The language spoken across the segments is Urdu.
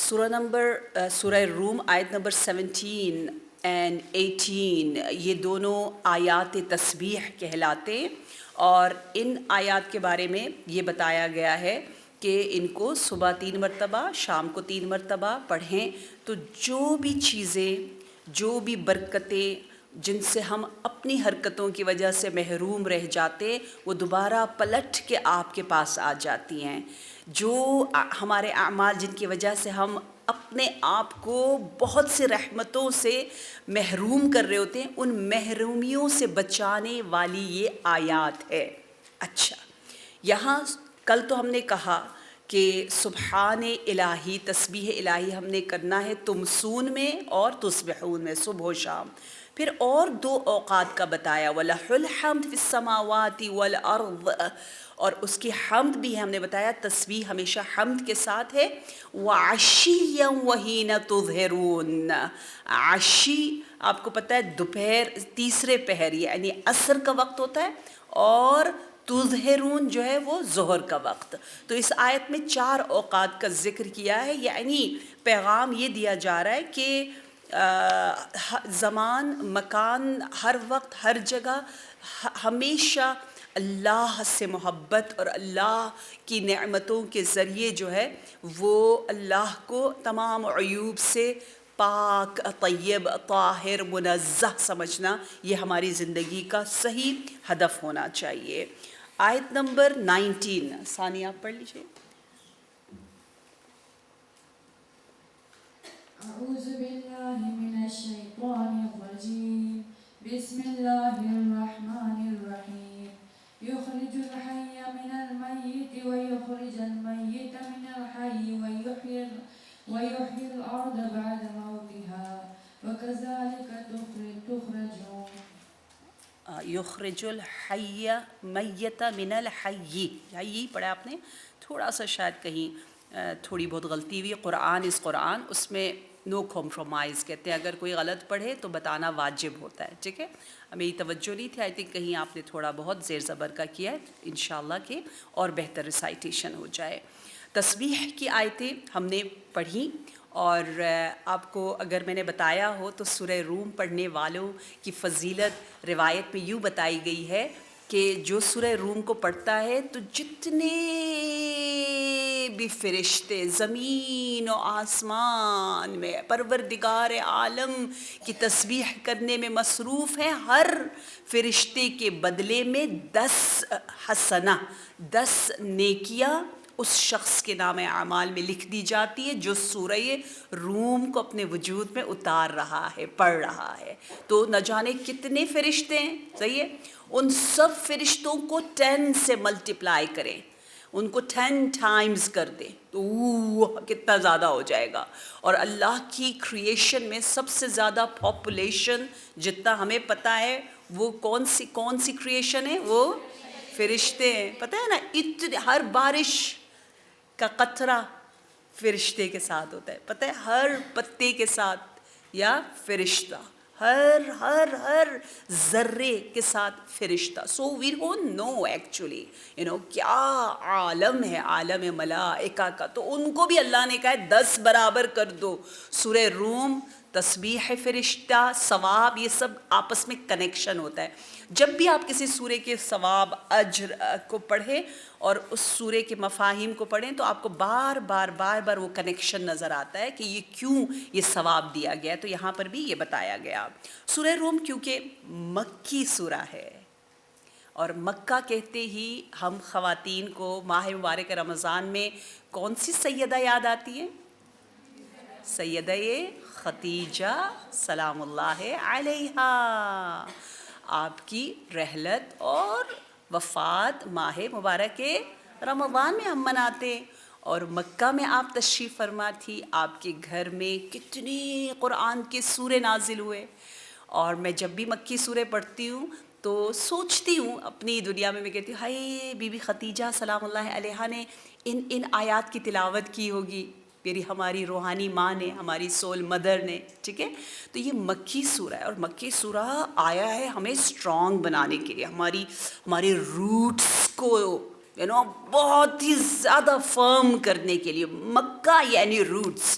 سورہ روم آیت نمبر 17 اینڈ 18 یہ دونوں آیات تسبیح کہلاتے، اور ان آیات کے بارے میں یہ بتایا گیا ہے کہ ان کو صبح 3 مرتبہ، شام کو 3 مرتبہ پڑھیں تو جو بھی چیزیں، جو بھی برکتیں جن سے ہم اپنی حرکتوں کی وجہ سے محروم رہ جاتے، وہ دوبارہ پلٹ کے آپ کے پاس آ جاتی ہیں۔ جو ہمارے اعمال جن کی وجہ سے ہم اپنے آپ کو بہت سے رحمتوں سے محروم کر رہے ہوتے ہیں، ان محرومیوں سے بچانے والی یہ آیات ہے۔ اچھا، یہاں کل تو ہم نے کہا کہ سبحان الہی، تسبیح الہی ہم نے کرنا ہے تمسون میں اور تصبحون میں، صبح و شام۔ پھر اور 2 اوقات کا بتایا، وَلَهُ الْحَمْدُ فِي السَّمَاوَاتِ وَالْأَرْضِ، اور اس کی حمد بھی ہے، ہم نے بتایا تسبیح ہمیشہ حمد کے ساتھ ہے۔ وَعَشِيًّا وَحِينَ تُظْهِرُونَ، عشی آپ کو پتہ ہے دوپہر، تیسرے پہر یعنی عصر کا وقت ہوتا ہے، اور تظہرون جو ہے وہ ظہر کا وقت۔ تو اس آیت میں 4 اوقات کا ذکر کیا ہے، یعنی پیغام یہ دیا جا رہا ہے کہ زمان، مکان، ہر وقت، ہر جگہ ہمیشہ اللہ سے محبت اور اللہ کی نعمتوں کے ذریعے جو ہے وہ اللہ کو تمام عیوب سے پاک، طیب، طاہر، منزہ سمجھنا، یہ ہماری زندگی کا صحیح ہدف ہونا چاہیے۔ آیت نمبر 19 ثانی آپ پڑھ لیجیے۔ اعوذ باللہ من الشیطان الرجیم، بسم اللہ الرحمن الرحیم، یخرج الحی من المیت ویخرج المیت من الحی ویحیی الارض بعد موتها وکذالک تخرجون۔ یخرج الحی میت من الحی، یہی پڑھا آپ نے، تھوڑا سا شاید کہیں تھوڑی بہت غلطی ہوئی۔ اس قرآن اس میں نو کمپرومائز کہتے ہیں، اگر کوئی غلط پڑھے تو بتانا واجب ہوتا ہے، ٹھیک ہے؟ میری توجہ نہیں تھی، آئی تھنک کہیں آپ نے تھوڑا بہت زیر زبر کا کیا ہے، انشاءاللہ کہ اور بہتر ریسائٹیشن ہو جائے۔ تسبیح کی آیتیں ہم نے پڑھی، اور آپ کو اگر میں نے بتایا ہو تو سورہ روم پڑھنے والوں کی فضیلت روایت میں یوں بتائی گئی ہے کہ جو سورہ روم کو پڑھتا ہے تو جتنے بھی فرشتے زمین و آسمان میں پروردگار عالم کی تسبیح کرنے میں مصروف ہیں، ہر فرشتے کے بدلے میں 10 حسنہ، 10 نیکیاں اس شخص کے نام اعمال میں لکھ دی جاتی ہے جو سورہ روم کو اپنے وجود میں اتار رہا ہے، پڑھ رہا ہے۔ تو نہ جانے کتنے فرشتے ہیں، صحیح ہے؟ ان سب فرشتوں کو 10 سے ملٹیپلائی کریں، ان کو 10 ٹائمز کر دیں تو کتنا زیادہ ہو جائے گا۔ اور اللہ کی کریشن میں سب سے زیادہ پاپولیشن جتنا ہمیں پتہ ہے وہ کون سی کریشن ہے؟ وہ فرشتے ہیں، پتہ ہے نا؟ ہر بارش کا قطرہ فرشتے کے ساتھ ہوتا ہے، پتہ ہے؟ ہر پتے کے ساتھ یا فرشتہ، ہر ذرے کے ساتھ فرشتہ۔ سو وی ڈونٹ نو ایکچولی کیا عالم ہے، عالم ملائکہ کا، تو ان کو بھی اللہ نے کہا ہے 10 برابر کر دو۔ سورہ روم، تسبیح فرشتہ، ثواب، یہ سب آپس میں کنیکشن ہوتا ہے۔ جب بھی آپ کسی سورے کے ثواب، اجر کو پڑھیں اور اس سورے کے مفاہیم کو پڑھیں تو آپ کو بار بار وہ کنیکشن نظر آتا ہے کہ یہ کیوں یہ ثواب دیا گیا ہے۔ تو یہاں پر بھی یہ بتایا گیا۔ سورہ روم کیونکہ مکی سورہ ہے، اور مکہ کہتے ہی ہم خواتین کو ماہ مبارک رمضان میں کون سی سیدہ یاد آتی ہے؟ سیدہ خدیجہ سلام اللہ علیہا۔ آپ کی رحلت اور وفات ماہ مبارک رمضان میں ہم مناتے ہیں، اور مکہ میں آپ تشریف فرما تھی، آپ کے گھر میں کتنے قرآن کے سورے نازل ہوئے۔ اور میں جب بھی مکی سورے پڑھتی ہوں تو سوچتی ہوں اپنی دنیا میں کہتی ہوں ہائے بی بی خدیجہ سلام اللہ علیہا نے ان آیات کی تلاوت کی ہوگی، ہماری روحانی ماں نے، ہماری سول مدر نے، ٹھیک ہے؟ تو یہ مکی سورہ ہے، اور مکی سورہ آیا ہے ہمیں اسٹرانگ بنانے کے لیے، ہمارے روٹس کو بہت ہی زیادہ فرم کرنے کے لیے۔ مکہ یعنی roots,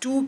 2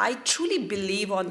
I truly believe on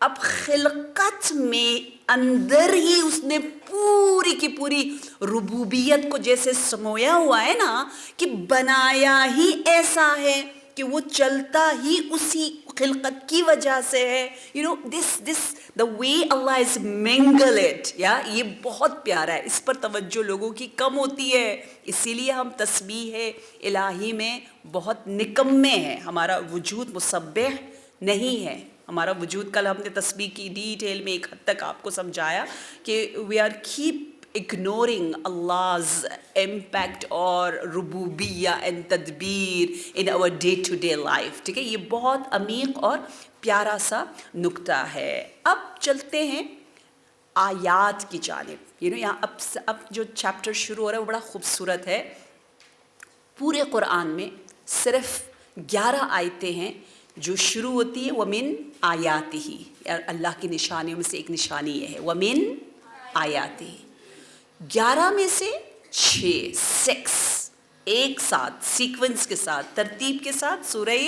اب خلقت میں اندر ہی اس نے پوری کی پوری ربوبیت کو جیسے سمویا ہوا ہے نا کہ بنایا ہی ایسا ہے کہ وہ چلتا ہی اسی خلقت کی وجہ سے ہے. دس the way Allah has mingled it, یہ بہت پیارا ہے. اس پر توجہ لوگوں کی کم ہوتی ہے, اسی لیے ہم تسبیح الہی میں بہت نکمے ہیں. ہمارا وجود مسبح نہیں ہے. ہمارا وجود, کل ہم نے تسبیح کی ڈیٹیل میں ایک حد تک آپ کو سمجھایا کہ we are keep ignoring Allah's impact اور ربوبیہ and تدبیر in our day to day life. ٹھیک ہے, یہ بہت عمیق اور پیارا سا نکتہ ہے. اب چلتے ہیں آیات کی جانب. یہاں اب جو چیپٹر شروع ہو رہا ہے وہ بڑا خوبصورت ہے. پورے قرآن میں صرف 11 آیتیں ہیں جو شروع ہوتی ہیں وَمِن آیاتِہ, اللہ کی نشانیوں میں سے ایک نشانی یہ ہے وَمِن آیاتِہ. 11 میں سے 6 ایک ساتھ سیکونس کے ساتھ ترتیب کے ساتھ سورہ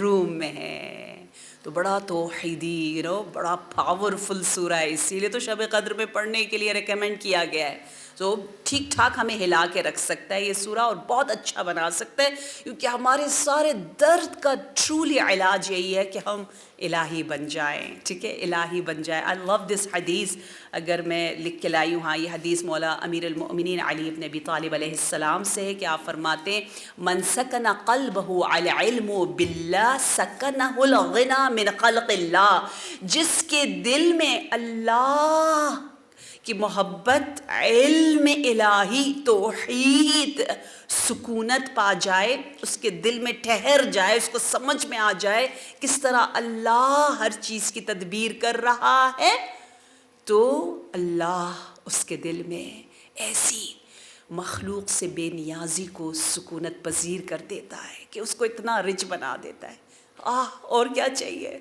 روم میں ہے. تو بڑا توحیدی بڑا پاورفل سورہ ہے, اسی لیے تو شب قدر میں پڑھنے کے لیے ریکمینڈ کیا گیا ہے. تو ٹھیک ٹھاک ہمیں ہلا کے رکھ سکتا ہے یہ سورہ اور بہت اچھا بنا سکتا ہے, کیونکہ ہمارے سارے درد کا ٹرولی علاج یہی ہے کہ ہم الہی بن جائیں. ٹھیک ہے, الہی بن جائیں. آئی لو دس حدیث, اگر میں لکھ کے لائی ہوں. ہاں, یہ حدیث مولا امیر المؤمنین علی بن ابی طالب علیہ السلام سے ہے کہ آپ فرماتے ہیں من سکن قلبہ العلم باللہ سکنہ الغنی من خلق اللہ. جس کے دل میں اللہ کی محبت, علم الہی, توحید, سکونت پا جائے, اس کے دل میں ٹھہر جائے, اس کو سمجھ میں آ جائے کس طرح اللہ ہر چیز کی تدبیر کر رہا ہے, تو اللہ اس کے دل میں ایسی مخلوق سے بے نیازی کو سکونت پذیر کر دیتا ہے کہ اس کو اتنا رچ بنا دیتا ہے. اور کیا چاہیے.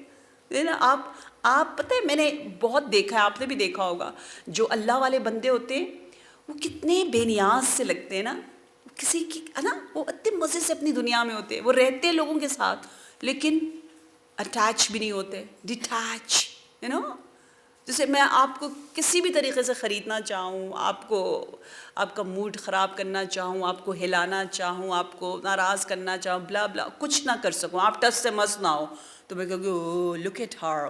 آپ پتہ ہے, میں نے بہت دیکھا ہے, آپ نے بھی دیکھا ہوگا, جو اللہ والے بندے ہوتے ہیں وہ کتنے بے نیاز سے لگتے ہیں نا. کسی کی ہے نا, وہ اتنے مزے سے اپنی دنیا میں ہوتے ہیں, وہ رہتے ہیں لوگوں کے ساتھ لیکن اٹیچ بھی نہیں ہوتے, ڈیٹیچ. جیسے میں آپ کو کسی بھی طریقے سے خریدنا چاہوں, آپ کا موڈ خراب کرنا چاہوں, آپ کو ہلانا چاہوں, آپ کو ناراض کرنا چاہوں, بلا بلا, کچھ نہ کر سکوں, آپ ٹچ سے مس نہ ہو, تو میں کہوں گی look at her,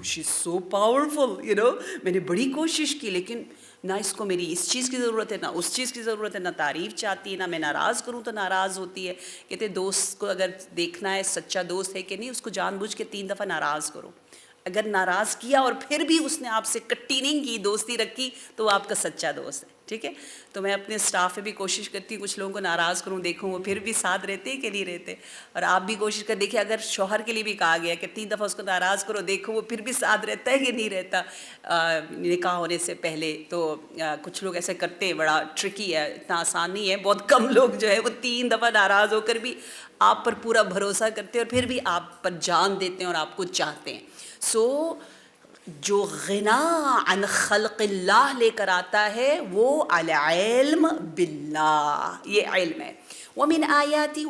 she is so powerful. میں نے بڑی کوشش کی لیکن نہ اس کو میری اس چیز کی ضرورت ہے, نہ اس چیز کی ضرورت ہے, نہ تعریف چاہتی ہے, نہ میں ناراض کروں تو ناراض ہوتی ہے. کہتے دوست کو اگر دیکھنا ہے سچا دوست ہے کہ نہیں, اس کو جان بوجھ کے 3 دفعہ ناراض کرو. اگر ناراض کیا اور پھر بھی اس نے آپ سے کٹی نہیں کی, دوستی رکھی, تو وہ آپ کا سچا دوست ہے. ٹھیک ہے, تو میں اپنے اسٹاف میں بھی کوشش کرتی ہوں کچھ لوگوں کو ناراض کروں, دیکھوں وہ پھر بھی ساتھ رہتے ہیں کہ نہیں رہتے. اور آپ بھی کوشش کر دیکھیں, اگر شوہر کے لیے بھی کہا گیا کہ 3 دفعہ اس کو ناراض کرو, دیکھو وہ پھر بھی ساتھ رہتا ہے کہ نہیں رہتا نکاح ہونے سے پہلے. تو کچھ لوگ ایسے کرتے ہیں, بڑا ٹرکی ہے, اتنا آسان نہیں ہے. بہت کم لوگ جو ہے وہ 3 دفعہ ناراض ہو کر بھی آپ پر پورا بھروسہ کرتے ہیں اور پھر بھی آپ پر جان دیتے ہیں اور آپ کو چاہتے ہیں. جو غنا عن خلق اللہ لے کر آتا ہے وہ العلم باللہ, یہ علم ہے. ومن آیاتی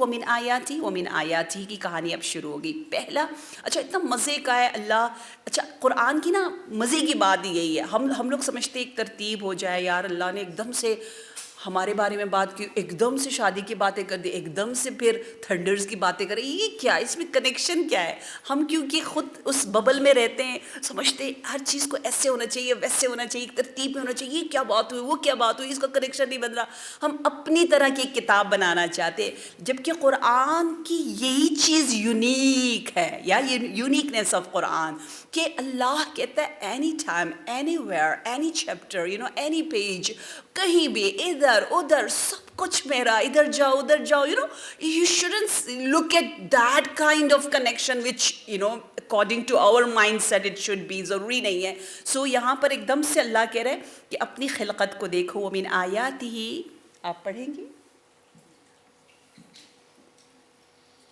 کی کہانی اب شروع ہوگی. پہلا, اچھا اتنا مزے کا ہے اللہ. اچھا قرآن کی نا مزے کی بات یہی ہے, ہم لوگ سمجھتے ایک ترتیب ہو جائے, یار اللہ نے ایک دم سے ہمارے بارے میں بات کی, ایک دم سے شادی کی باتیں کر دی, ایک دم سے پھر تھنڈرز کی باتیں کر, یہ کیا, اس میں کنیکشن کیا ہے. ہم کیونکہ خود اس ببل میں رہتے ہیں, سمجھتے ہر چیز کو ایسے ہونا چاہیے, ویسے ہونا چاہیے, ایک ترتیب میں ہونا چاہیے, یہ کیا بات ہوئی, وہ کیا بات ہوئی, اس کا کنیکشن نہیں بن رہا. ہم اپنی طرح کی ایک کتاب بنانا چاہتے ہیں, جبکہ قرآن کی یہی چیز یونیک ہے, یا یونیکنیس آف قرآن, کہ اللہ کہتا ہے any time, any where, any chapter, any page, کہیں بھی, ادھر ادھر, سب کچھ میرا, ادھر جاؤ ادھر جاؤ. You shouldn't look at that kind of connection which according to our mindset it should be. ضروری نہیں ہے. سو یہاں پر ایک دم سے اللہ کہہ رہے ہیں کہ اپنی خلقت کو دیکھو. ومن آیاتہ, آپ پڑھیں گی.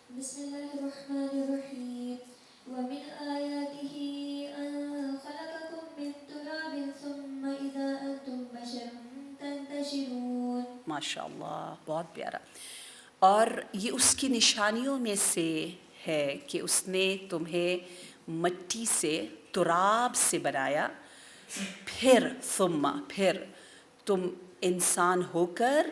بسم اللہ الرحمن الرحیم. ومن آیاتہ ان خلقکم من تراب ثم اذا انتم بشر تنتشرون. ماشاء اللہ, بہت پیارا. اور یہ اس کی نشانیوں میں سے ہے کہ اس نے تمہیں مٹی سے تراب سے بنایا، پھر پھر تم انسان ہو کر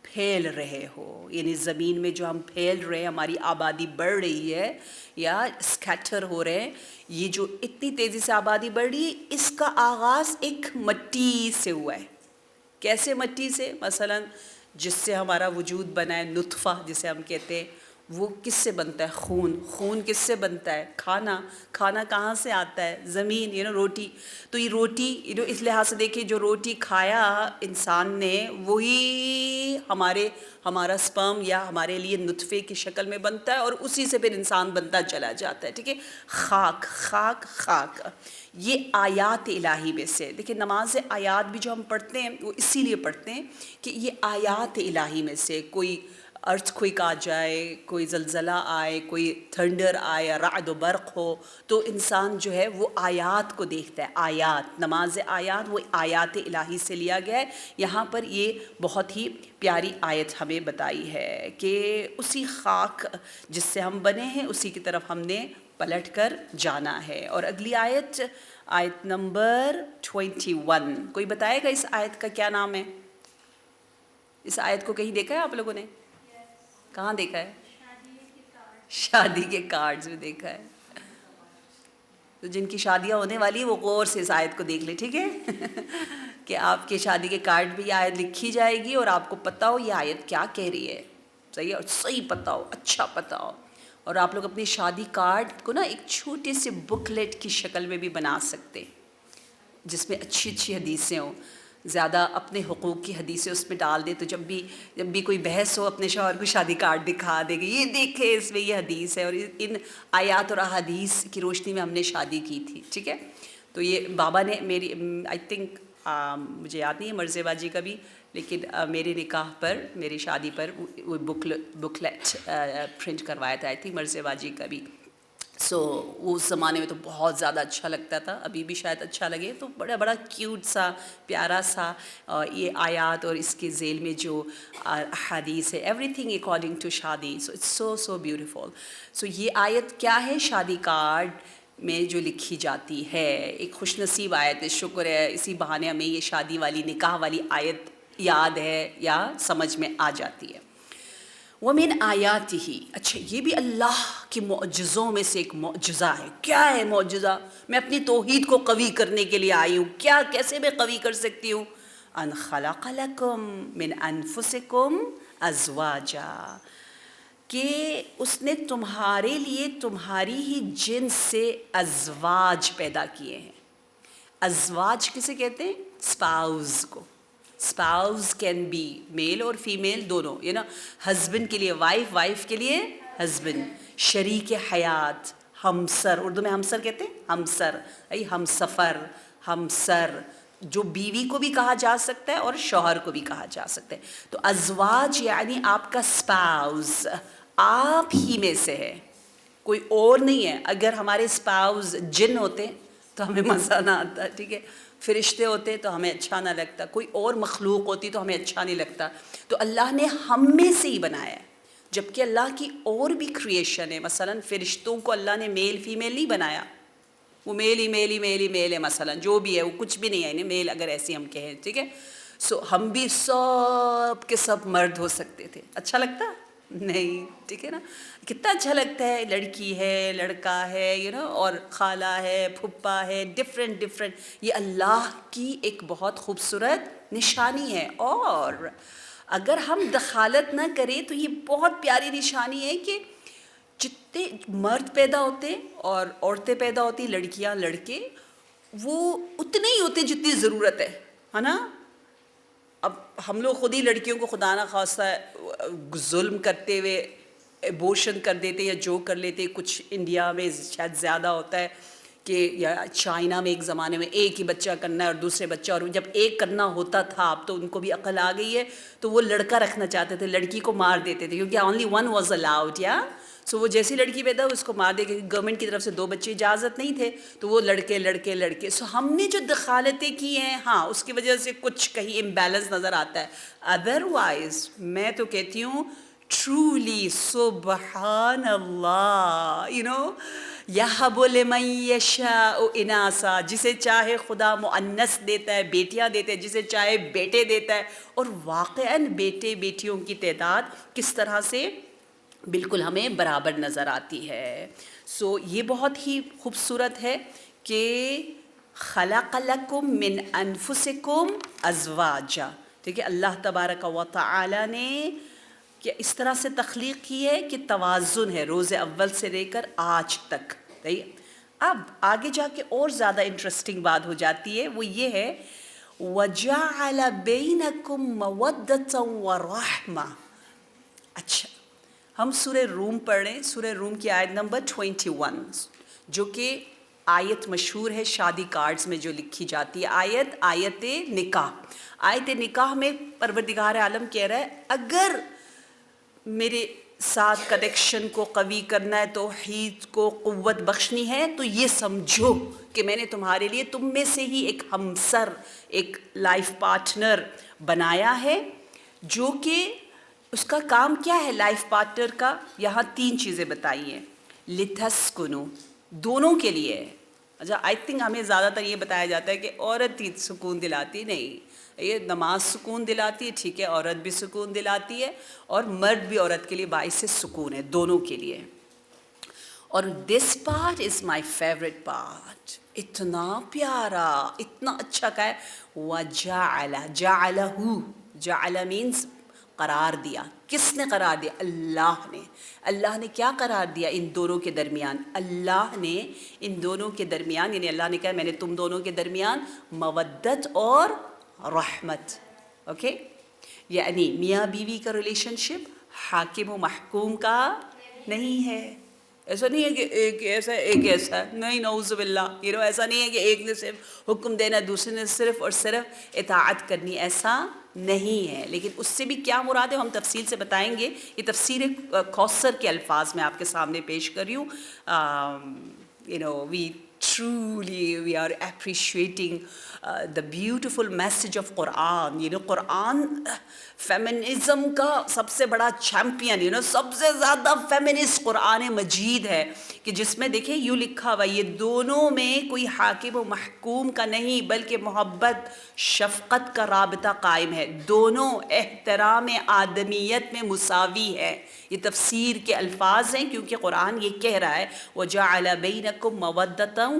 پھیل رہے ہو، یعنی زمین میں جو ہم پھیل رہے ہیں، ہماری آبادی بڑھ رہی ہے یا اسکیٹر ہو رہے ہیں، یہ جو اتنی تیزی سے آبادی بڑھ رہی ہے، اس کا آغاز ایک مٹی سے ہوا ہے۔ کیسے مٹی سے؟ مثلا جس سے ہمارا وجود بنا ہے، نطفہ جسے ہم کہتے ہیں، وہ کس سے بنتا ہے؟ خون کس سے بنتا ہے؟ کھانا کہاں سے آتا ہے؟ زمین، روٹی۔ تو یہ روٹی اس لحاظ سے دیکھیں، جو روٹی کھایا انسان نے، وہی ہمارا سپرم یا ہمارے لیے نطفے کی شکل میں بنتا ہے، اور اسی سے پھر انسان بنتا چلا جاتا ہے، ٹھیک ہے؟ خاک یہ آیات الہی میں سے۔ دیکھیں نماز آیات بھی جو ہم پڑھتے ہیں وہ اسی لیے پڑھتے ہیں کہ یہ آیات الہی میں سے کوئی ارتھ کوئک آ جائے، کوئی زلزلہ آئے، کوئی تھنڈر آئے، رعد و برق ہو، تو انسان جو ہے وہ آیات کو دیکھتا ہے۔ آیات، نماز آیات وہ آیات الہی سے لیا گیا ہے۔ یہاں پر یہ بہت ہی پیاری آیت ہمیں بتائی ہے کہ اسی خاک جس سے ہم بنے ہیں، اسی کی طرف ہم نے پلٹ کر جانا ہے۔ اور اگلی آیت نمبر 21، کوئی بتائے گا اس آیت کا کیا نام ہے؟ اس آیت کو کہیں دیکھا ہے آپ لوگوں نے؟ کہاں دیکھا ہے؟ شادی کے کارڈز میں دیکھا ہے۔ تو جن کی شادیاں ہونے والی ہیں وہ غور سے اس آیت کو دیکھ لیں، ٹھیک ہے؟ کہ آپ کے شادی کے کارڈ بھی یہ آیت لکھی جائے گی اور آپ کو پتہ ہو یہ آیت کیا کہہ رہی ہے، صحیح ہے، اور صحیح پتہ ہو، اچھا پتہ ہو۔ اور آپ لوگ اپنی شادی کارڈ کو نا ایک چھوٹے سے بکلیٹ کی شکل میں بھی بنا سکتے، جس میں اچھی حدیثیں ہوں، زیادہ اپنے حقوق کی حدیثیں اس میں ڈال دیں، تو جب بھی کوئی بحث ہو اپنے شوہر کو شادی کارڈ دکھا دے گی، یہ دیکھیں اس میں یہ حدیث ہے، اور ان آیات اور احادیث کی روشنی میں ہم نے شادی کی تھی، ٹھیک ہے؟ تو یہ بابا نے میری آئی تھنک مجھے یاد نہیں ہے مرزا باجی کا بھی، لیکن میرے نکاح پر، میری شادی پر وہ بکلیٹ پرنٹ کروایا تھا، آئی تھنک مرزا باجی کا بھی۔ سو اس زمانے میں تو بہت زیادہ اچھا لگتا تھا، ابھی بھی شاید اچھا لگے، تو بڑا کیوٹ سا، پیارا سا یہ آیات اور اس کے ذیل میں جو احادیث ہے، ایوری تھنگ اکارڈنگ ٹو شادی، سو اٹس سو بیوٹیفل۔ سو یہ آیت کیا ہے؟ شادی کارڈ میں جو لکھی جاتی ہے، ایک خوش نصیب آیت ہے، شکر ہے اسی بہانے ہمیں یہ شادی والی، نکاح والی آیت یاد ہے یا سمجھ میں آ جاتی ہے۔ وَمِنْ آیَاتِهِ، اچھا یہ بھی اللہ کے معجزوں میں سے ایک معجزہ ہے۔ کیا ہے معجزہ؟ میں اپنی توحید کو قوی کرنے کے لیے آئی ہوں، کیسے میں قوی کر سکتی ہوں؟ ان خلق لکم من انفسکم ازواجا، کہ اس نے تمہارے لیے تمہاری ہی جنس سے ازواج پیدا کیے ہیں۔ ازواج کسے کہتے ہیں؟ اسپاؤز کو۔ اسپاؤز کین بی میل اور فیمیل دونوں، ہسبینڈ کے لیے وائف، وائف کے لیے ہسبینڈ، شریک حیات، ہمسر، اردو میں ہمسر کہتے ہیں، ہمسر، ہمسفر، ہمسر، جو بیوی کو بھی کہا جا سکتا ہے اور شوہر کو بھی کہا جا سکتا ہے۔ تو ازواج یعنی آپ کا اسپاؤز آپ ہی میں سے ہے، کوئی اور نہیں ہے۔ اگر ہمارے اسپاؤز جن ہوتے تو ہمیں مزہ نہ آتا، ٹھیک ہے؟ فرشتے ہوتے تو ہمیں اچھا نہ لگتا، کوئی اور مخلوق ہوتی تو ہمیں اچھا نہیں لگتا۔ تو اللہ نے ہم میں سے ہی بنایا ہے، جبکہ اللہ کی اور بھی کریشن ہے۔ مثلا فرشتوں کو اللہ نے میل فیمیل نہیں بنایا، وہ میل ہی ہے، مثلا جو بھی ہے وہ کچھ بھی نہیں ہے، میل اگر ایسی ہم کہیں، ٹھیک ہے؟ سو ہم بھی سب کے سب مرد ہو سکتے تھے، اچھا لگتا نہیں، ٹھیک ہے نا؟ کتنا اچھا لگتا ہے، لڑکی ہے، لڑکا ہے، اور خالہ ہے، پھپھا ہے، ڈفرینٹ، یہ اللہ کی ایک بہت خوبصورت نشانی ہے۔ اور اگر ہم دخالت نہ کریں تو یہ بہت پیاری نشانی ہے کہ جتنے مرد پیدا ہوتے اور عورتیں پیدا ہوتی، لڑکیاں لڑکے، وہ اتنے ہی ہوتے جتنی ضرورت ہے نا؟ اب ہم لوگ خود ہی لڑکیوں کو خدا نہ خواستہ ظلم کرتے ہوئے ایبورشن کر دیتے یا جو کر لیتے، کچھ انڈیا میں شاید زیادہ ہوتا ہے کہ یا چائنا میں ایک زمانے میں ایک ہی بچہ کرنا ہے اور دوسرے بچہ، اور جب ایک کرنا ہوتا تھا اب تو ان کو بھی عقل آ گئی ہے، تو وہ لڑکا رکھنا چاہتے تھے، لڑکی کو مار دیتے تھے کیونکہ اونلی ون واز الاؤڈ، یا سو وہ جیسی لڑکی پیدا ہو اس کو مار دے، کیونکہ گورنمنٹ کی طرف سے 2 بچے اجازت نہیں تھے، تو وہ لڑکے۔ سو ہم نے جو دخالتیں کی ہیں، ہاں اس کی وجہ سے کچھ کہیں امبیلنس نظر آتا ہے، ادروائز میں تو کہتی ہوں ٹرولی سبحان اللہ، یہب لمن یشاء اناسا، جسے چاہے خدا مؤنث دیتا ہے، بیٹیاں دیتے ہیں، جسے چاہے بیٹے دیتا ہے. اور واقعاً بیٹے بیٹیوں کی تعداد کس طرح سے بالکل ہمیں برابر نظر آتی ہے. سو یہ بہت ہی خوبصورت ہے کہ خلق لکم من انفسکم ازواجا. ٹھیک ہے، اللہ تبارک و تعالی نے کہ اس طرح سے تخلیق کی ہے کہ توازن ہے روز اول سے لے کر آج تک. اب آگے جا کے اور زیادہ انٹرسٹنگ بات ہو جاتی ہے، وہ یہ ہے وَجَعَلَ بَيْنَكُمْ مَوَدَّةً وَرَحْمَةً. اچھا، ہم سورہ روم پڑھ رہے ہیں، سورہ روم کی آیت نمبر 21، جو کہ آیت مشہور ہے شادی کارڈز میں جو لکھی جاتی ہے، آیت نکاح. آیت نکاح میں پروردگار عالم کہہ رہا ہے اگر میرے ساتھ کنیکشن کو قوی کرنا ہے، توحید کو قوت بخشنی ہے، تو یہ سمجھو کہ میں نے تمہارے لیے تم میں سے ہی ایک ہمسر، ایک لائف پارٹنر بنایا ہے، جو کہ اس کا کام کیا ہے لائف پارٹنر کا. یہاں 3 چیزیں بتائی ہیں. لِتَسْكُنُوا، دونوں کے لیے. اچھا، آئی تھنک ہمیں زیادہ تر یہ بتایا جاتا ہے کہ عورت ہی سکون دلاتی، نہیں، یہ نماز سکون دلاتی ہے، ٹھیک ہے، عورت بھی سکون دلاتی ہے، اور مرد بھی عورت کے لیے باعث سکون ہے، دونوں کے لیے. اور this part is my favourite part, اتنا پیارا، اتنا اچھا کا ہے. وَجَعَلَ، جَعَلَهُ، جَعَلَ مینس قرار دیا. کس نے قرار دیا؟ اللہ نے. اللہ نے کیا قرار دیا ان دونوں کے درمیان؟ اللہ نے ان دونوں کے درمیان، یعنی اللہ نے کہا میں نے تم دونوں کے درمیان مودت اور رحمت. اوکے، یعنی میاں بیوی کا ریلیشن شپ حاکم و محکوم کا نہیں ہے. ایسا نہیں ہے کہ ایک ایسا نہیں، نعوذ باللہ، ایسا نہیں ہے کہ ایک نے صرف حکم دینا، دوسرے نے صرف اور صرف اطاعت کرنی، ایسا نہیں ہے. لیکن اس سے بھی کیا مراد ہے ہم تفصیل سے بتائیں گے. یہ تفسیر کوثر کے الفاظ میں آپ کے سامنے پیش کر رہی ہوں. we are appreciating the beautiful message of Quran. Quran feminism کا سب سے بڑا چیمپئن، سب سے زیادہ فیمنسٹ قرآن مجید ہے، کہ جس میں دیکھیں یوں لکھا ہوا یہ دونوں میں کوئی حاکم و محکوم کا نہیں، بلکہ محبت شفقت کا رابطہ قائم ہے. دونوں احترام آدمیت میں مساوی ہے. یہ تفسیر کے الفاظ ہیں، کیونکہ قرآن یہ کہہ رہا ہے وَجَعَلَ بَيْنَكُمْ مَوَدَّةً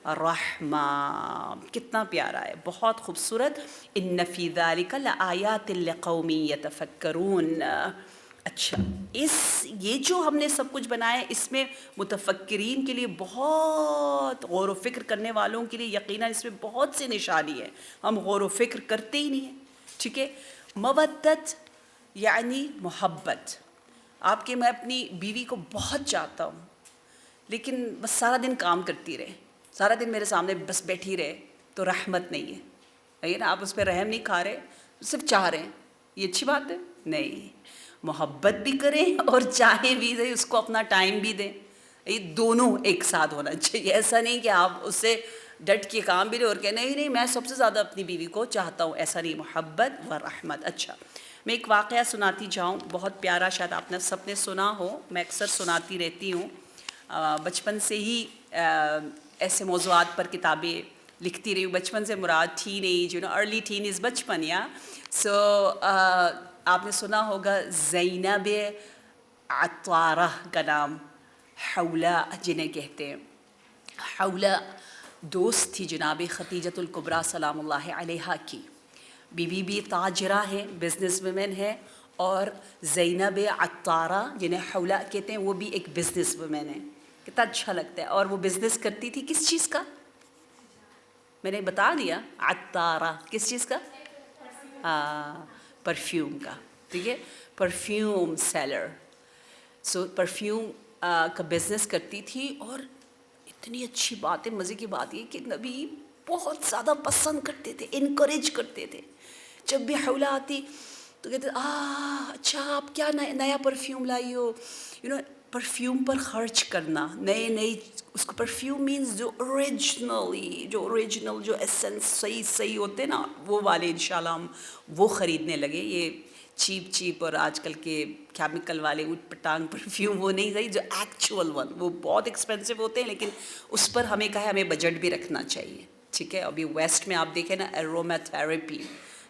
وَرَحْمَةً. کتنا پیارا ہے، بہت خوبصورت. إِنَّ فِي ذَلِكَ لَآيَاتٍ لِقَوْمٍ يَتَفَكَّرُونَ. اچھا، یہ جو ہم نے سب کچھ بنایا ہے، اس میں متفکرین کے لیے، بہت غور و فکر کرنے والوں کے لیے یقیناً اس میں بہت سی نشانی ہے. ہم غور و فکر کرتے ہی نہیں ہیں. ٹھیک ہے، مودت یعنی محبت. آپ کے میں اپنی بیوی کو بہت چاہتا ہوں، لیکن بس سارا دن کام کرتی رہے، سارا دن میرے سامنے بس بیٹھی رہے، تو رحمت نہیں ہے نا. آپ اس پہ رحم نہیں کھا رہے، صرف چاہ رہے ہیں. یہ اچھی بات ہے؟ نہیں. محبت بھی کریں اور چاہیں بھی، اس کو اپنا ٹائم بھی دیں. یہ دونوں ایک ساتھ ہونا چاہیے. ایسا نہیں کہ آپ اس سے ڈٹ کے کام بھی رہے اور کہ نہیں میں سب سے زیادہ اپنی بیوی کو چاہتا ہوں. ایسا نہیں. محبت و رحمت. اچھا، میں ایک واقعہ سناتی جاؤں، بہت پیارا، شاید آپ نے سب نے سنا ہو، میں اکثر سناتی رہتی ہوں. بچپن سے ہی ایسے موضوعات پر کتابیں لکھتی رہی ہوں. بچپن سے مراد teenage, early teen is بچپن. یا سو آپ نے سنا ہوگا زینب عطارہ کا نام، حولہ جنہیں کہتے ہیں. حولہ دوست تھی جناب خدیجۃ الکبریٰ سلام اللہ علیہا کی. بیوی بھی تاجرہ ہے، بزنس ویمن ہے، اور زینب عطارہ جنہیں حولہ کہتے ہیں وہ بھی ایک بزنس ویمن ہے. کتنا اچھا لگتا ہے. اور وہ بزنس کرتی تھی کس چیز کا؟ میں نے بتا دیا، عطارہ کس چیز کا؟ پرفیوم کا. ٹھیک ہے، پرفیوم سیلر. سو پرفیوم کا بزنس کرتی تھی. اور اتنی اچھی بات ہے، مزے کی بات یہ کہ نبی بہت زیادہ پسند کرتے تھے، انکریج کرتے تھے. جب بھی حولہ آتی تو کہتے اچھا آپ کیا نیا پرفیوم لائی ہو. پرفیوم پر خرچ کرنا، نئے اس کو پرفیوم مینز جو اوریجنل جو ایسنس صحیح ہوتے نا، وہ والے انشاءاللہ ہم وہ خریدنے لگے. یہ چیپ اور آج کل کے کیمیکل والے اٹ پٹانگ پرفیوم وہ نہیں صحیح، جو ایکچوئل ون وہ بہت ایکسپینسو ہوتے ہیں، لیکن اس پر ہمیں کہا ہے ہمیں بجٹ بھی رکھنا چاہیے. ٹھیک ہے. ابھی ویسٹ میں آپ دیکھیں نا ایروما تھراپی،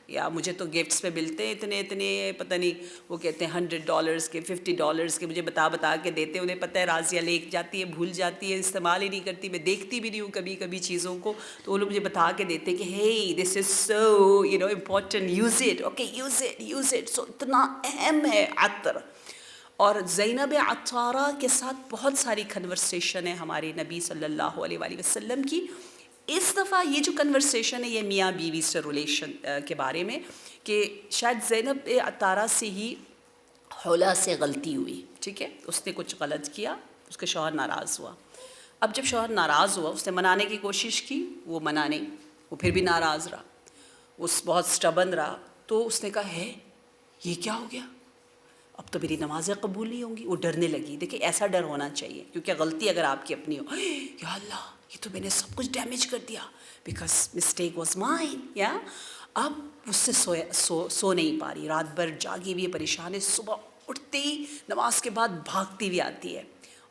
یا مجھے تو گفٹس میں ملتے ہیں اتنے پتہ نہیں، وہ کہتے ہیں $100 کے $50 کے، مجھے بتا کے دیتے ہیں. انہیں پتہ ہے راضیہ لے جاتی ہے، بھول جاتی ہے، استعمال ہی نہیں کرتی، میں دیکھتی بھی نہیں ہوں کبھی چیزوں کو، تو وہ لوگ مجھے بتا کے دیتے ہیں کہ hey this is so important, use it, okay, use it. سو اتنا اہم ہے عطر. اور زینب عطارہ کے ساتھ بہت ساری کنورسیشن ہے ہمارے نبی صلی اللہ علیہ وآلہ وسلم کی. اس دفعہ یہ جو کنورسیشن ہے یہ میاں بیوی سے ریلیشن کے بارے میں، کہ شاید زینب عطارہ سے ہی حولا سے غلطی ہوئی. ٹھیک ہے. اس نے کچھ غلط کیا، اس کے شوہر ناراض ہوا. اب جب شوہر ناراض ہوا، اس نے منانے کی کوشش کی، وہ منا نہیں، وہ پھر بھی ناراض رہا، وہ بہت سٹبن رہا. تو اس نے کہا ہے یہ کیا ہو گیا، اب تو میری نمازیں قبول نہیں ہوں گی. وہ ڈرنے لگی. دیکھیں ایسا ڈر ہونا چاہیے، کیونکہ غلطی اگر آپ کی اپنی ہو، یا اللہ یہ تو میں نے سب کچھ ڈیمیج کر دیا، بیکاز مسٹیک واز مائن. یا اب اس سے سو نہیں پا رہی، رات بھر جاگی ہوئی پریشان ہے، صبح اٹھتے ہی نماز کے بعد بھاگتی ہوئی آتی ہے.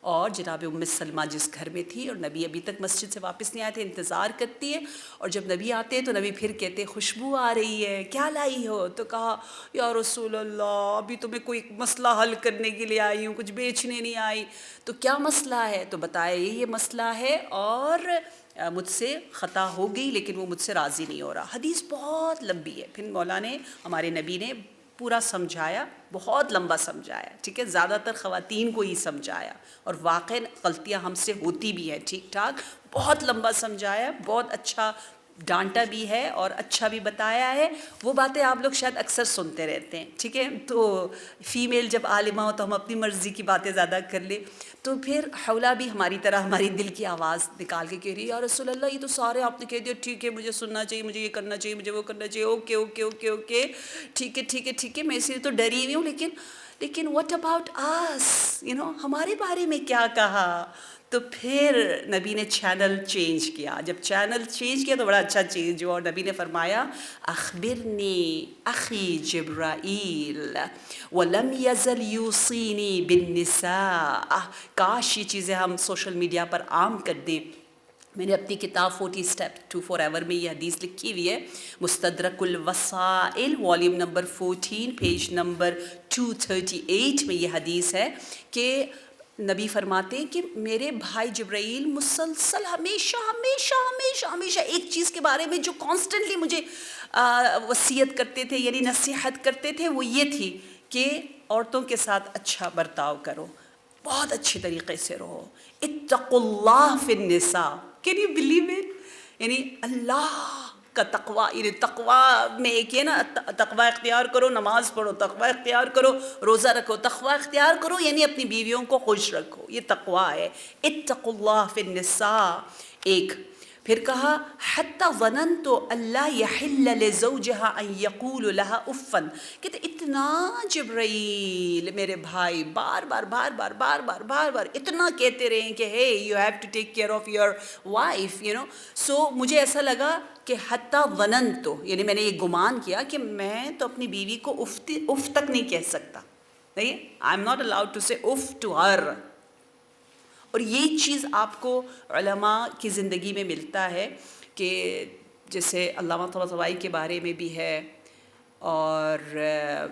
اور جناب ام سلمہ جس گھر میں تھی اور نبی ابھی تک مسجد سے واپس نہیں آئے تھے، انتظار کرتی ہے. اور جب نبی آتے ہیں تو نبی پھر کہتے خوشبو آ رہی ہے، کیا لائی ہو؟ تو کہا یا رسول اللہ ابھی تو میں کوئی مسئلہ حل کرنے کے لیے آئی ہوں، کچھ بیچنے نہیں آئی. تو کیا مسئلہ ہے؟ تو بتایا یہ مسئلہ ہے اور مجھ سے خطا ہو گئی لیکن وہ مجھ سے راضی نہیں ہو رہا. حدیث بہت لمبی ہے. پھر مولا نے ہمارے نبی نے پورا سمجھایا، بہت لمبا سمجھایا. ٹھیک ہے. زیادہ تر خواتین کو ہی سمجھایا، اور واقعاً غلطیاں ہم سے ہوتی بھی ہیں ٹھیک ٹھاک. بہت لمبا سمجھایا، بہت اچھا ڈانٹا بھی ہے اور اچھا بھی بتایا ہے. وہ باتیں آپ لوگ شاید اکثر سنتے رہتے ہیں. ٹھیک ہے. تو فیمیل جب عالمہ ہو تو ہم اپنی مرضی کی باتیں زیادہ کر لیں. تو پھر حولہ بھی ہماری طرح ہماری دل کی آواز نکال کے کہہ رہی ہے یا رسول اللہ یہ تو سارے آپ نے کہہ دیا، ٹھیک ہے مجھے سننا چاہیے، مجھے یہ کرنا چاہیے، مجھے وہ کرنا چاہیے، اوکے اوکے اوکے اوکے ٹھیک ہے میں اس لیے تو ڈری ہوئی ہوں، لیکن what about us, ہمارے بارے میں کیا کہا؟ تو پھر نبی نے چینل چینج کیا. جب چینل چینج کیا تو بڑا اچھا چینج ہوا، اور نبی نے فرمایا اخبرنی اخی جبرائیل ولم یزل یوصینی بالنساء. کاش یہ چیزیں ہم سوشل میڈیا پر عام کر دیں. میں نے اپنی کتاب 40 Steps to Forever میں یہ حدیث لکھی ہوئی ہے، مستدرک الوسائل والیوم نمبر 14 پیج نمبر 238 میں یہ حدیث ہے کہ نبی فرماتے ہیں کہ میرے بھائی جبرائیل مسلسل ہمیشہ ایک چیز کے بارے میں جو کانسٹنٹلی مجھے وصیت کرتے تھے، یعنی نصیحت کرتے تھے، وہ یہ تھی کہ عورتوں کے ساتھ اچھا برتاؤ کرو، بہت اچھے طریقے سے رہو. اتقوا اللہ فی النساء. Can you believe it? یعنی اللہ کا تقویٰ، یعنی تقویٰ میں ایک ہے نا، تقویٰ اختیار کرو، نماز پڑھو، تقویٰ اختیار کرو، روزہ رکھو، تقویٰ اختیار کرو، یعنی اپنی بیویوں کو خوش رکھو، یہ تقویٰ ہے. اتقوا اللہ فی النساء. ایک پھر کہا حتی ظننت الا یحل لزوجها ان یقول لها عفا. کہتے اتنا جبرائیل میرے بھائی بار بار اتنا کہتے رہے کہ hey you have to take care of your wife, so مجھے ایسا لگا کہ حتی ظننت، یعنی میں نے یہ گمان کیا کہ میں تو اپنی بیوی کو اف تک نہیں کہہ سکتا. نہیں، I am not allowed to say if to her. اور یہ چیز آپ کو علماء کی زندگی میں ملتا ہے کہ جیسے علامہ طباطبائی کے بارے میں بھی ہے، اور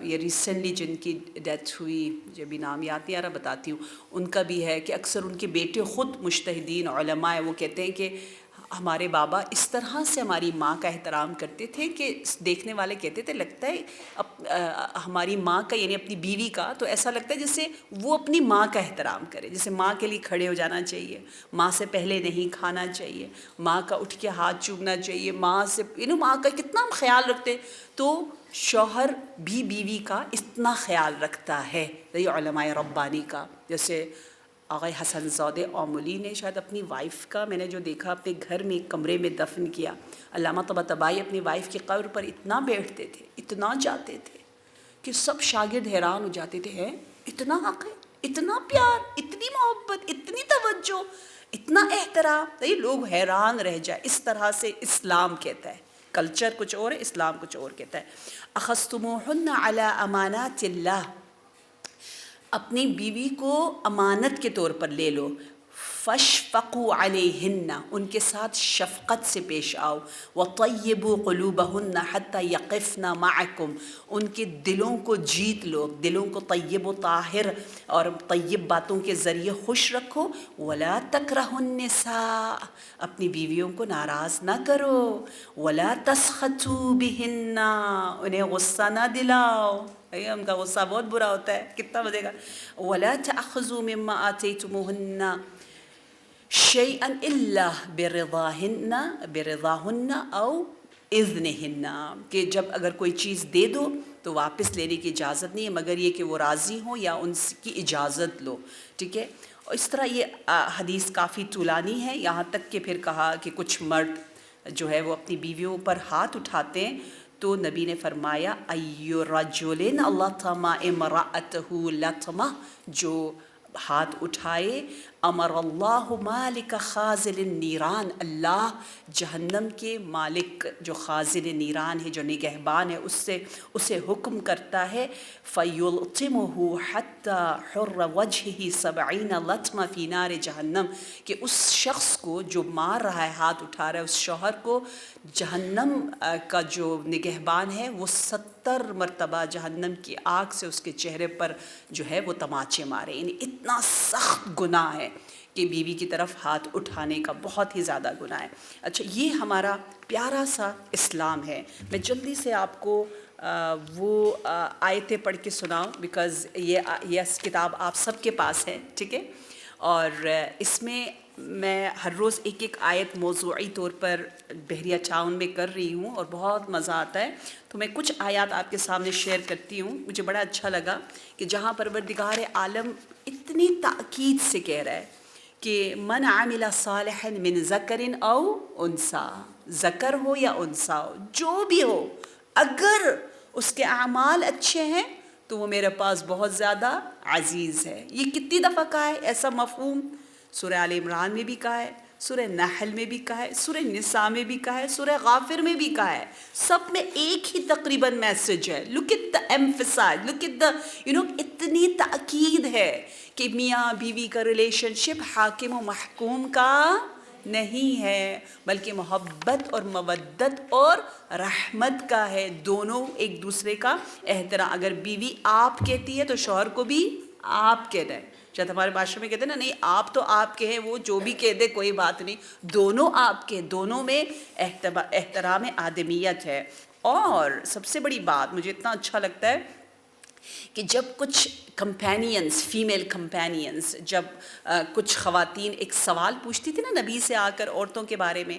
یہ ریسنٹلی جن کی ڈیتھ ہوئی مجھے بھی نام یاد نہیں آ رہا، بتاتی ہوں، ان کا بھی ہے کہ اکثر ان کے بیٹے خود مجتہدین علماء ہیں، وہ کہتے ہیں کہ ہمارے بابا اس طرح سے ہماری ماں کا احترام کرتے تھے کہ دیکھنے والے کہتے تھے لگتا ہے ہماری ماں کا، یعنی اپنی بیوی کا، تو ایسا لگتا ہے جیسے وہ اپنی ماں کا احترام کرے، جیسے ماں کے لیے کھڑے ہو جانا چاہیے، ماں سے پہلے نہیں کھانا چاہیے، ماں کا اٹھ کے ہاتھ چومنا چاہیے، ماں سے ماں کا کتنا ہم خیال رکھتے. تو شوہر بھی بیوی کا اتنا خیال رکھتا ہے، یہ علماء ربانی کا. جیسے آقا حسن زادہ اوملی نے شاید اپنی وائف کا، میں نے جو دیکھا، اپنے گھر میں ایک کمرے میں دفن کیا. علامہ طباطبائی اپنی وائف کی قبر پر اتنا بیٹھتے تھے، اتنا جاتے تھے کہ سب شاگرد حیران ہو جاتے تھے، ہے اتنا حق ہے، اتنا پیار، اتنی محبت، اتنی توجہ، اتنا احترام. یہ لوگ حیران رہ جائے، اس طرح سے اسلام کہتا ہے کلچر کچھ اور ہے، اسلام کچھ اور کہتا ہے. اخذتموہن علی امانات اللہ، اپنی بیوی کو امانت کے طور پر لے لو. فاشفقوا علیہن، ان کے ساتھ شفقت سے پیش آؤ. وطیبوا قلوبہن حتی یقفن معکم، ان کے دلوں کو جیت لو، دلوں کو طیب و طاہر اور طیب باتوں کے ذریعے خوش رکھو. ولا تکرہوا النساء، اپنی بیویوں کو ناراض نہ کرو. ولا تسخطوا بہن، انہیں غصہ نہ دلاؤ، ان کا غصہ بہت برا ہوتا ہے، کتنا بدے گا. ولا تأخذوا مما آتیتموہن شیئا الا برضاہن او اذنہن، کہ جب اگر کوئی چیز دے دو تو واپس لینے کی اجازت نہیں ہے مگر یہ کہ وہ راضی ہوں یا ان کی اجازت لو. ٹھیک ہے. اور اس طرح یہ حدیث کافی طولانی ہے، یہاں تک کہ پھر کہا کہ کچھ مرد جو ہے وہ اپنی بیویوں پر ہاتھ اٹھاتے ہیں تو نبی نے فرمایا ای رجل لطم امرأته لطمہ، جو ہاتھ اٹھائے، امر اللہ مالک خازن النیران، اللہ جہنم کے مالک جو خازن نیران ہے، جو نگہبان ہے، اسے حکم کرتا ہے فیلطمہ حتی حر وجہہ 70 لطمہ فی نار جہنم، کہ اس شخص کو جو مار رہا ہے، ہاتھ اٹھا رہا ہے، اس شوہر کو جہنم کا جو نگہبان ہے وہ 70 مرتبہ جہنم کی آگ سے اس کے چہرے پر جو ہے وہ تماچے مارے. یعنی اتنا سخت گناہ ہے کہ بیوی کی طرف ہاتھ اٹھانے کا، بہت ہی زیادہ گناہ ہے. اچھا، یہ ہمارا پیارا سا اسلام ہے. میں جلدی سے آپ کو وہ آیتیں پڑھ کے سناؤں، بیکاز یہ کتاب آپ سب کے پاس ہے. ٹھیک ہے. اور اس میں میں ہر روز ایک ایک آیت موضوعی طور پر بحریہ تعاون میں کر رہی ہوں اور بہت مزہ آتا ہے. تو میں کچھ آیات آپ کے سامنے شیئر کرتی ہوں. مجھے بڑا اچھا لگا کہ جہاں پروردگار عالم اتنی تاکید سے کہہ رہا ہے کہ من عمل صالحا من ذکر او انثی، ذکر ہو یا انثی ہو، جو بھی ہو، اگر اس کے اعمال اچھے ہیں تو وہ میرے پاس بہت زیادہ عزیز ہے. یہ کتنی دفعہ کہا ہے ایسا مفہوم؟ سورہ آل عمران میں بھی کہا ہے، سورہ نحل میں بھی کہا ہے، سورہ نساء میں بھی کہا ہے، سورہ غافر میں بھی کہا ہے. سب میں ایک ہی تقریباً میسج ہے. look at the emphasize, look at the اتنی تاکید ہے کہ میاں بیوی کا ریلیشن شپ حاکم و محکوم کا نہیں ہے، بلکہ محبت اور مودت اور رحمت کا ہے. دونوں ایک دوسرے کا احترام. اگر بیوی آپ کہتی ہے تو شوہر کو بھی آپ کہنا ہے. شاید ہمارے معاشرے میں کہتے ہیں نا، نہیں آپ تو آپ کے ہیں، وہ جو بھی کہہ دے کوئی بات نہیں، دونوں آپ کے، دونوں میں احترام آدمیت ہے. اور سب سے بڑی بات مجھے اتنا اچھا لگتا ہے کہ جب کچھ کمپینینز، فیمیل کمپینینز، جب کچھ خواتین ایک سوال پوچھتی تھی نا نبی سے آ کر عورتوں کے بارے میں،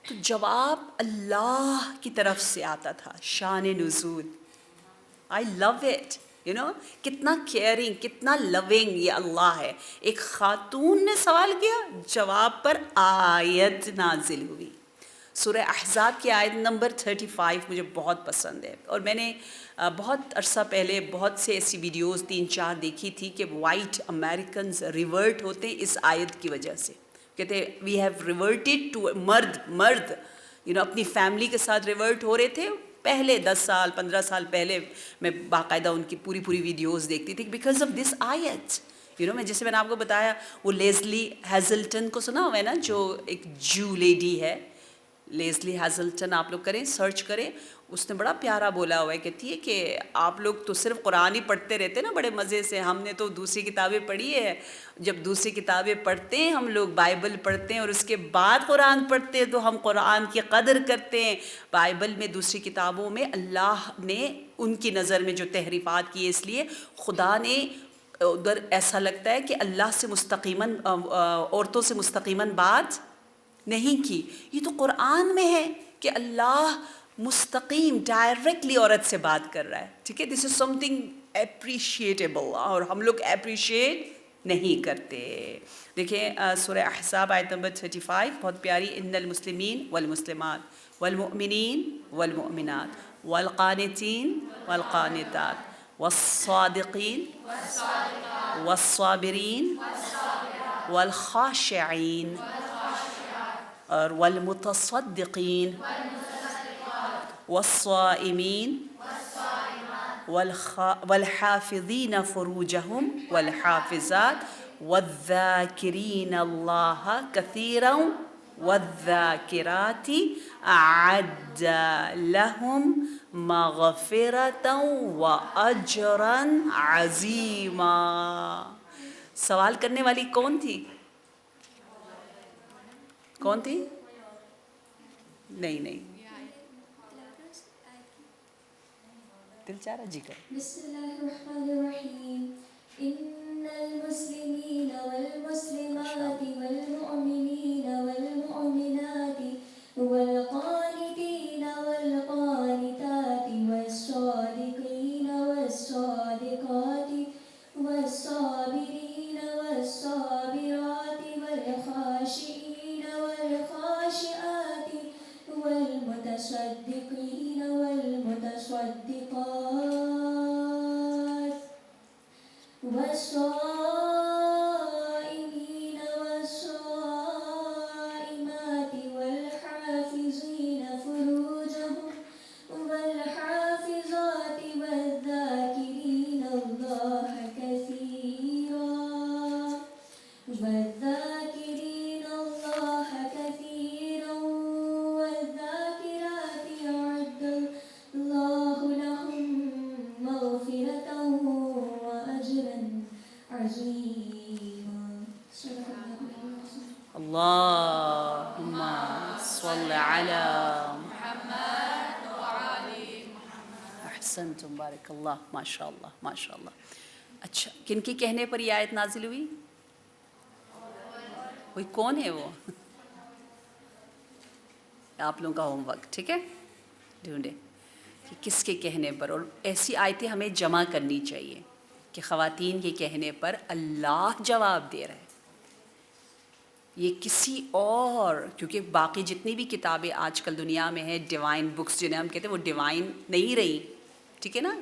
تو جواب اللہ کی طرف سے آتا تھا. شان نزول. آئی لو اٹ. کتنا کیئرنگ، کتنا لونگ یہ اللہ ہے. ایک خاتون نے سوال کیا، جواب پر آیت نازل ہوئی. سورہ احزاب کی آیت نمبر 35 مجھے بہت پسند ہے. اور میں نے بہت عرصہ پہلے بہت سے ایسی ویڈیوز 3-4 دیکھی تھی کہ وائٹ امریکنز ریورٹ ہوتے ہیں اس آیت کی وجہ سے. کہتے ہیں وی ہیو ریورٹڈ ٹو مرد اپنی فیملی کے ساتھ ریورٹ ہو رہے تھے. پہلے 10 سال 15 سال پہلے میں باقاعدہ ان کی پوری ویڈیوز دیکھتی تھی بیکاز آف دس آیت. میں جیسے میں نے آپ کو بتایا، وہ لیزلی ہیزلٹن کو سنا ہوا ہے نا، جو ایک جو لیڈی ہے، لیزلی ہیزلٹن، آپ لوگ کریں، سرچ کریں. اس نے بڑا پیارا بولا ہوا ہے، کہتی ہے کہ آپ لوگ تو صرف قرآن ہی پڑھتے رہتے نا بڑے مزے سے، ہم نے تو دوسری کتابیں پڑھی ہے. جب دوسری کتابیں پڑھتے ہیں ہم لوگ، بائبل پڑھتے ہیں اور اس کے بعد قرآن پڑھتے ہیں تو ہم قرآن کی قدر کرتے ہیں. بائبل میں، دوسری کتابوں میں اللہ نے ان کی نظر میں جو تحریفات کی ہے، اس لیے خدا نے ادھر ایسا لگتا ہے کہ اللہ سے مستقیماً، عورتوں سے مستقیماً بات نہیں کی. یہ تو قرآن میں ہے کہ اللہ مستقیم ڈائریکٹلی عورت سے بات کر رہا ہے. ٹھیک ہے. دس از سم تھنگ اپریشیٹیبل، اور ہم لوگ اپریشیٹ نہیں کرتے. دیکھیں سورہ احزاب آیت نمبر 35 بہت پیاری. ان المسلمین والمسلمات والمؤمنین والمؤمنات والقانتین والقانتات والصادقین والصابرین والخاشعین اور والمتصدقین والصائمین والحافظین فروجہم والحافظات والذاکرین اللہ کثیرا والذاکرات اعد لہم مغفرتا واجرا عظیما. سوال کرنے والی کون تھی؟ کون تھی؟ نہیں دل چارہ جی کر. بسم اللہ الرحمن الرحیم. ان المسلمین والمسلمات والمؤمنین والمؤمنات والقانتین والقانتات والصادقین والصادقات والصابرین والصابرات والخاشعین والخاشعات والمتصدقین والمتصدقات والصائمین والصائمات والحافظین فروجهم والحافظات والذاکرین اللہ کثیرا والذاکرین اللہ کثیرا والذاکرات اعد اللہ لهم مغفرتا واجرا عظیما. صدق اللہ العظیم. اللہم صل علی احسنتم بارک اللہ. ماشاء اللہ ماشاء اللہ. اچھا کن کے کہنے پر یہ آیت نازل ہوئی؟ کوئی کون ہے وہ؟ آپ لوگوں کا ہوم ورک ٹھیک ہے ڈھونڈے کہ کس کے کہنے پر. اور ایسی آیتیں ہمیں جمع کرنی چاہیے کہ خواتین کے کہنے پر اللہ جواب دے رہا ہے. یہ کسی اور کیونکہ باقی جتنی بھی کتابیں آج کل دنیا میں ہیں ڈیوائن بکس جنہیں ہم کہتے ہیں وہ ڈیوائن نہیں رہی ٹھیک ہے نا.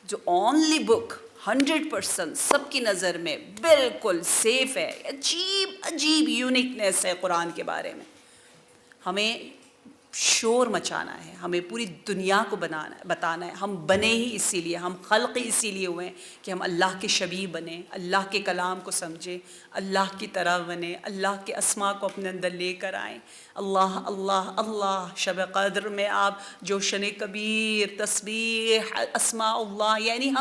جو اونلی بک 100% سب کی نظر میں بالکل سیف ہے. عجیب یونیکنیس ہے قرآن کے بارے میں. ہمیں شور مچانا ہے, ہمیں پوری دنیا کو بتانا ہے. ہم بنے ہی اسی لیے, ہم خلق اسی لیے ہوئے ہیں کہ ہم اللہ کے شبیہ بنیں, اللہ کے کلام کو سمجھیں, اللہ کی طرح بنیں, اللہ کے اسماء کو اپنے اندر لے کر آئیں. اللہ اللہ اللہ. شب قدر میں آپ جوشن کبیر, تسبیح, اسماء اللہ, یعنی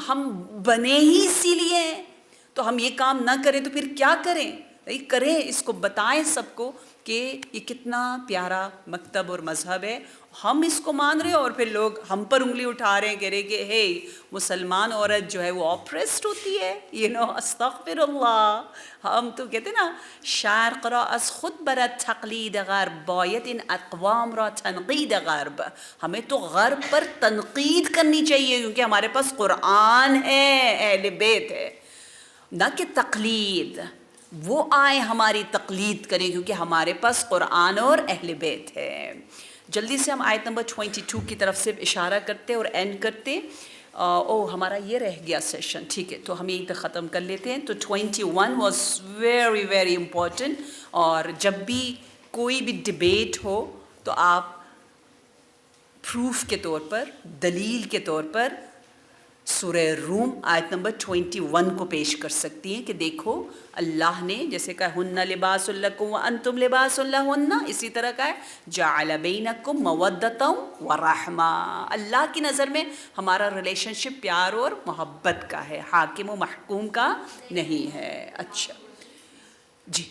ہم بنے ہی اسی لیے ہیں. تو ہم یہ کام نہ کریں تو پھر کیا کریں؟ کریں, اس کو بتائیں سب کو کہ یہ کتنا پیارا مکتب اور مذہب ہے. ہم اس کو مان رہے ہیں اور پھر لوگ ہم پر انگلی اٹھا رہے ہیں, کہہ رہے کہ ہے مسلمان عورت جو ہے وہ آپریسڈ ہوتی ہے, استغفر اللہ. ہم تو کہتے ہیں نا شرق را از خود برد تقلید غرب باید ان اقوام را تنقید غرب. ہمیں تو غرب پر تنقید کرنی چاہیے کیونکہ ہمارے پاس قرآن ہے, اہل بیت ہے, نہ کہ تقلید. وہ آئیں ہماری تقلید کریں کیونکہ ہمارے پاس قرآن اور اہل بیت ہے. جلدی سے ہم آیت نمبر 22 کی طرف سے اشارہ کرتے اور اینڈ کرتے. ہمارا یہ رہ گیا سیشن, ٹھیک ہے, تو ہم یہیں تک ختم کر لیتے ہیں. تو 21 واز ویری ویری امپورٹنٹ. اور جب بھی کوئی بھی ڈبیٹ ہو تو آپ پروف کے طور پر, دلیل کے طور پر سورہ روم آیت نمبر 21 کو پیش کر سکتی ہیں کہ دیکھو اللہ نے جیسے کہا ہن لباس لکم وانتم لباس لہن, اسی طرح کا ہے جعل بینکم مودۃ ورحمہ. اللہ کی نظر میں ہمارا ریلیشن شپ پیار اور محبت کا ہے, حاکم و محکوم کا نہیں ہے. اچھا جی,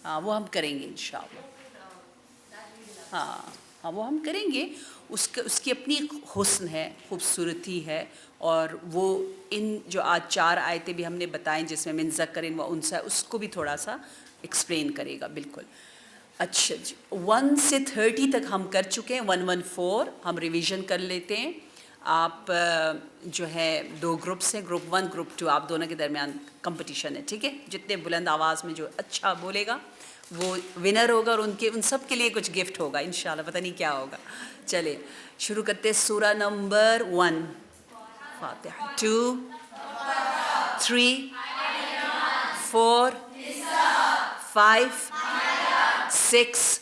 ہاں وہ ہم کریں گے انشاءاللہ. ہاں وہ ہم کریں گے. اس کی اپنی حسن ہے, خوبصورتی ہے. اور وہ ان جو آج 4 آیتیں بھی ہم نے بتائیں جس میں من ذکر و انثی, اس کو بھی تھوڑا سا ایکسپلین کرے گا. بالکل. اچھا جی, 1 سے 30 تک ہم کر چکے ہیں. 114 ہم ریویژن کر لیتے ہیں. آپ جو ہے 2 گروپس ہیں, گروپ 1 گروپ 2, آپ دونوں کے درمیان کمپٹیشن ہے, ٹھیک ہے. جتنے بلند آواز میں جو اچھا بولے گا وہ ونر ہوگا, اور ان سب کے لیے کچھ گفٹ ہوگا انشاءاللہ, پتہ نہیں کیا ہوگا. چلے شروع کرتے ہیں. سورہ نمبر 1 فاتحہ, 2 3 4 5, 6,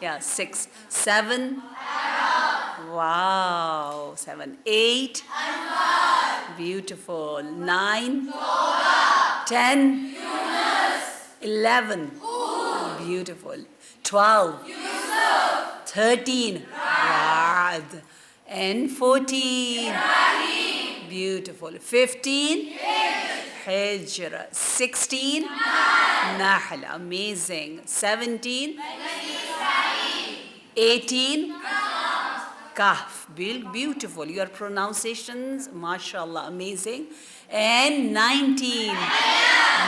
yeah, 6, 7, wow, 7, 8, beautiful, 9, 10, 11, beautiful, 12, 13, Rad, and 14, beautiful, 15, Hijr, 16, Nahl, amazing, 17, 18, Kahf, beautiful, your pronunciations, mashallah, amazing, and 19,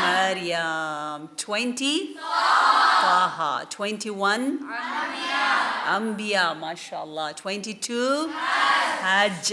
Maryam, 20, Taha, 21, Anbiya, mashallah, 22, Hajj,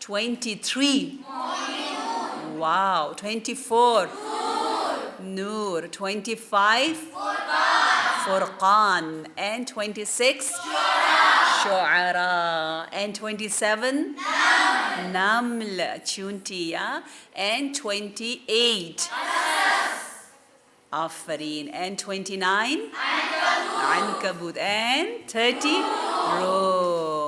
23, wow, 24, Noor, 25, Furqan, and 26, Shu'ara, and 27, Naml, Chunti, yeah? And 28, Afareen, and 29, Ankabut, and 30, Rum.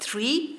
3,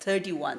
31,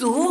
2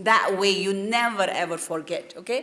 That way you never ever forget, okay?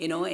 you know,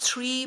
3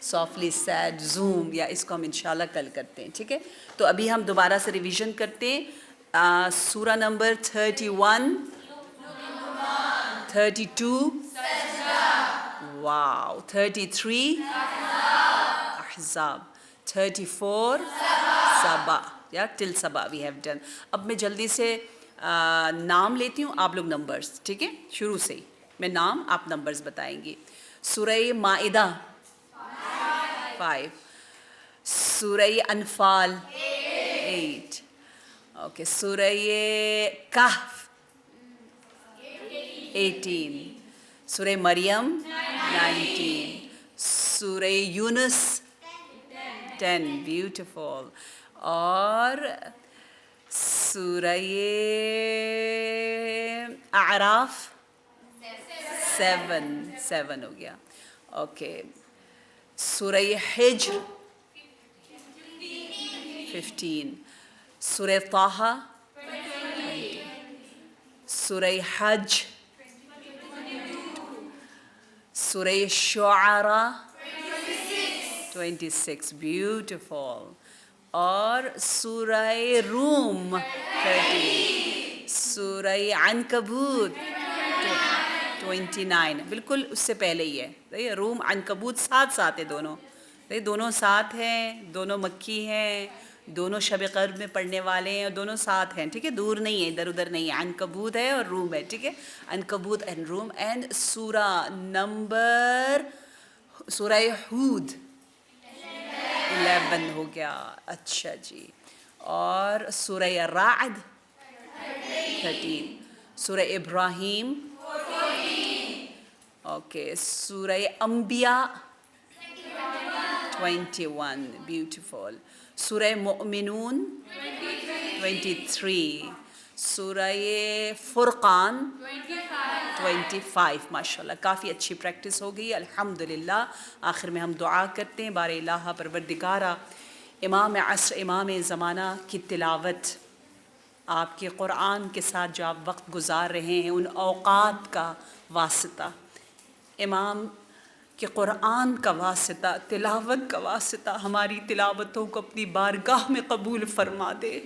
softly said zoom, یا اس کو ہم انشاءاللہ کل کرتے ہیں. ٹھیک ہے، تو ابھی ہم دوبارہ سے ریویژن کرتے ہیں. سورہ نمبر 31، 32، واو، 33 احزاب، 34 سبا، یا ٹل سبا وی ہیو ڈن. اب میں جلدی سے نام لیتی ہوں، آپ لوگ نمبرز. ٹھیک ہے، شروع سے ہی میں نام، آپ نمبرز بتائیں گی. سورہ مائدہ 5، سورہ انفال 8، اوکے، سورہ کہف 18، سورہ مریم 19، سورہ یونس 10، بیوٹیفل، اور سورہ اعراف 7 ہو گیا. اوکے، سورہ حجر 15، سورہ طٰہٰ 20، سورہ حج، سورہ شعراء 26، بیوٹیفل، اور سورہ روم 30، سورہ عنکبوت 29، بالکل اس سے پہلے ہی ہے. روم عنکبوت ساتھ ہیں دونوں ساتھ ہیں، دونوں مکی ہیں، دونوں شب قدر میں پڑھنے والے ہیں، دونوں ساتھ ہیں. ٹھیک ہے، دور نہیں ہے، ادھر ادھر نہیں ہے. عنکبوت ہے اور روم ہے. ٹھیک ہے، عنکبوت اینڈ روم. اینڈ سورہ نمبر، سورہ ہود 11 ہو گیا. اچھا جی، اور سورہ رعد 13، سورہ ابراہیم، اوکے، سورہ انبیاء 21، بیوٹیفل، سورہ مؤمنون 23، سورہ فرقان 25. ماشاء اللہ، کافی اچھی پریکٹس ہو گئی الحمدللہ. آخر میں ہم دعا کرتے ہیں، بار الہ پروردگارہ، امام عصر، امام زمانہ کی تلاوت، آپ کے قرآن کے ساتھ جو آپ وقت گزار رہے ہیں، ان اوقات کا واسطہ، امام کے قرآن کا واسطہ، تلاوت کا واسطہ، ہماری تلاوتوں کو اپنی بارگاہ میں قبول فرما دے.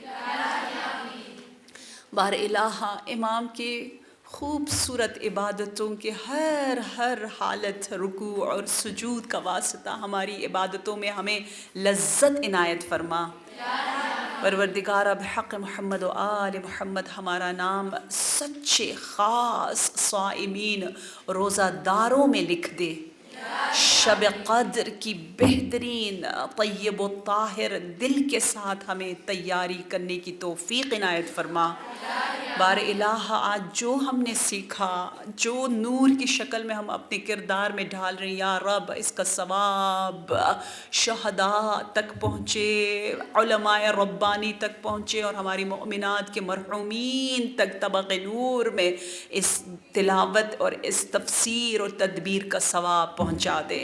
بار الہ، امام کے خوبصورت عبادتوں کے ہر حالت، رکوع اور سجود کا واسطہ ہماری عبادتوں میں ہمیں لذت عنایت فرما. پروردگارہ بحق محمد و آل محمد، ہمارا نام سچے خاص صائمین، روزہ داروں میں لکھ دے. شب قدر کی بہترین طیب و طاہر دل کے ساتھ ہمیں تیاری کرنے کی توفیق عنایت فرما. بار الہ، آج جو ہم نے سیکھا، جو نور کی شکل میں ہم اپنے کردار میں ڈھال رہے ہیں، یا رب اس کا ثواب شہداء تک پہنچے، علماء ربانی تک پہنچے، اور ہماری مؤمنات کے مرحومین تک طبق نور میں اس تلاوت اور اس تفسیر اور تدبیر کا ثواب پہنچا دے.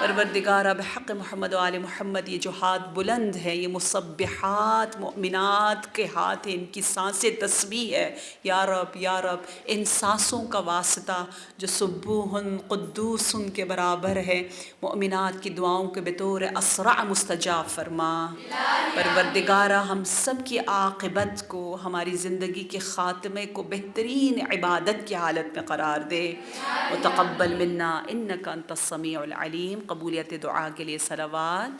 پروردگارہ بحق محمد و آل محمد، یہ جو ہاتھ بلند ہے، یہ مسبحات مؤمنات کے ہاتھ ہیں، ان کی سانسیں تسبیح ہے. یا رب ان سانسوں کا واسطہ جو سبوح قدوس کے برابر ہے، مؤمنات کی دعاؤں کے بطور اسرع مستجاب فرما. پروردگارہ، ہم سب کی عاقبت کو، ہماری زندگی کے خاتمے کو بہترین عبادت کی حالت میں قرار دے. وتقبل منا انک انت السمیع العلیم. قبولیت دعا کے لیے صلوات.